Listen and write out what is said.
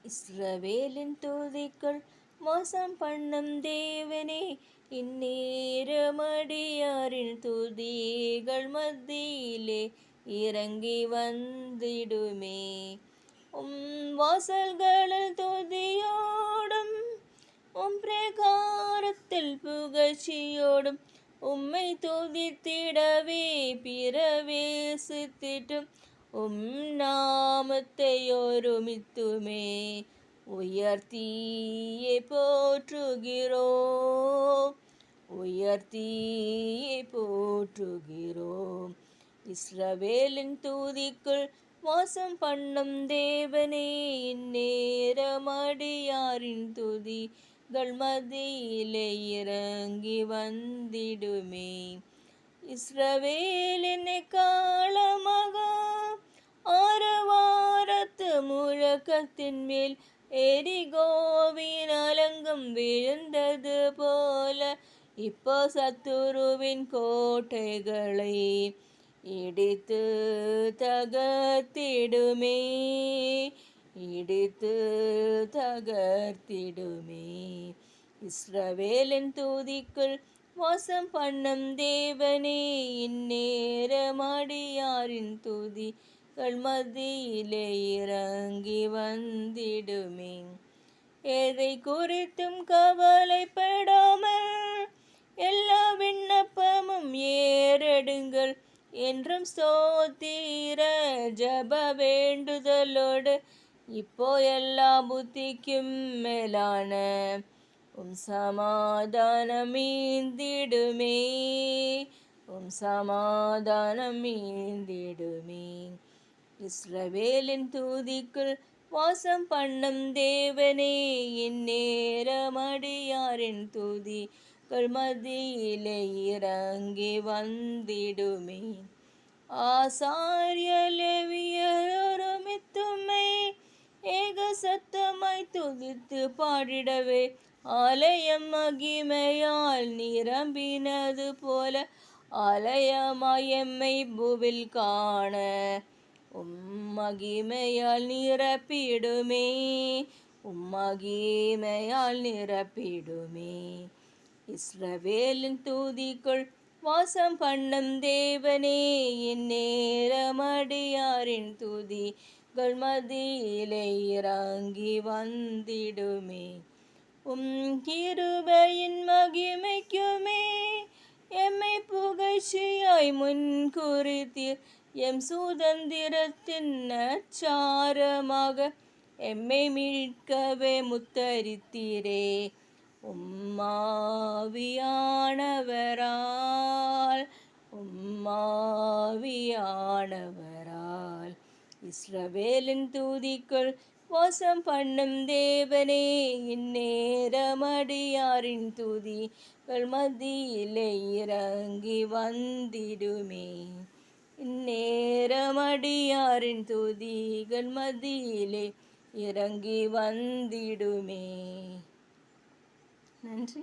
இஸ்ரவேலின் துதிக்குள் மோசம் பண்ணும் தேவனே, இந்நேரமடியாரின் துதிகள் மத்தியிலே இறங்கி வந்திடுமே. வாசல்களில் துதியோடும் பிரகாரத்தில் புகழ்ச்சியோடும் உம்மை துதித்திடவே பிரவேசித்திட்டும் நாமத்தை ஒருமித்துமே உயர்த்தியே போற்றுகிறோம், உயர்த்தியே போற்றுகிறோம். இஸ்ரவேலின் துதிக்குள் வாசம் பண்ணும் தேவனே, இந்நேரமடியாரின் துதிகள் மத்தியிலே இறங்கி வந்திடுமே. இஸ்ரவேலின் காலமகா ஆரவாரத்து முழக்கத்தின் மேல் எரிகோவின் அலங்கம் விழுந்தது போல இப்போ சத்துருவின் கோட்டைகளை இடித்து தகர்த்திடுமே, இடித்து தகர்த்திடுமே. இஸ்ரவேலின் துதிக்குள் வாசம் பண்ணும் தேவனே, இந்நேரமடியாரின் துதிகள் மத்தியிலே இறங்கி வந்திடுமே. எதை குறித்தும் கவலைப்படாமல் எல்லா விண்ணப்பமும் ஏறெடுங்கள் என்றும் ஸ்தோத்திர ஜப வேண்டுதலோடு இப்போ எல்லா புத்திக்கும் மேலான சமாதானம் மீந்திடுமே, சமாதானம் மீந்திடுமே. இஸ்ரவேலின் துதிக்குள் வாசம் பண்ணும் தேவனே, இந்நேரமடியாரின் துதிகள் மத்தியிலே இறங்கி வந்திடுமே. ஆசாரிய லேவியரொருமித்தும்மை ஏக சத்தமாய் துதித்து பாடிடவே ஆலயம் மகிமையால் நிரம்பினது போல ஆலயமாய் எம்மை பூவில் காண மகிமையால் நிரப்பிடுமே, மகிமையால் நிரப்பிடுமே. இஸ்ரவேலின் துதிக்குள் வாசம் பண்ணும் தேவனே, இந்நேரமடியாரின் துதிகள் மத்தியிலே இறங்கி வந்திடுமே. கிருபையின் மகிமைக்குமே எம்மை புகழ்ச்சியாய் முன்குறித்தீர், எம் சுதந்திரத்தின் நற்சாரமாக எம்மை மீட்கவே முத்தரித்தீரே. உம்மாவியானவரால், உம்மாவியானவரால். இஸ்ரவேலின் துதிக்குள் வாசம் பண்ணும் தேவனே, இந்நேரமடியாரின் துதிகள் மத்தியிலே இறங்கி வந்திடுமே. இந்நேரமடியாரின் துதிகள் மத்தியிலே இறங்கி வந்திடுமே. நன்றி.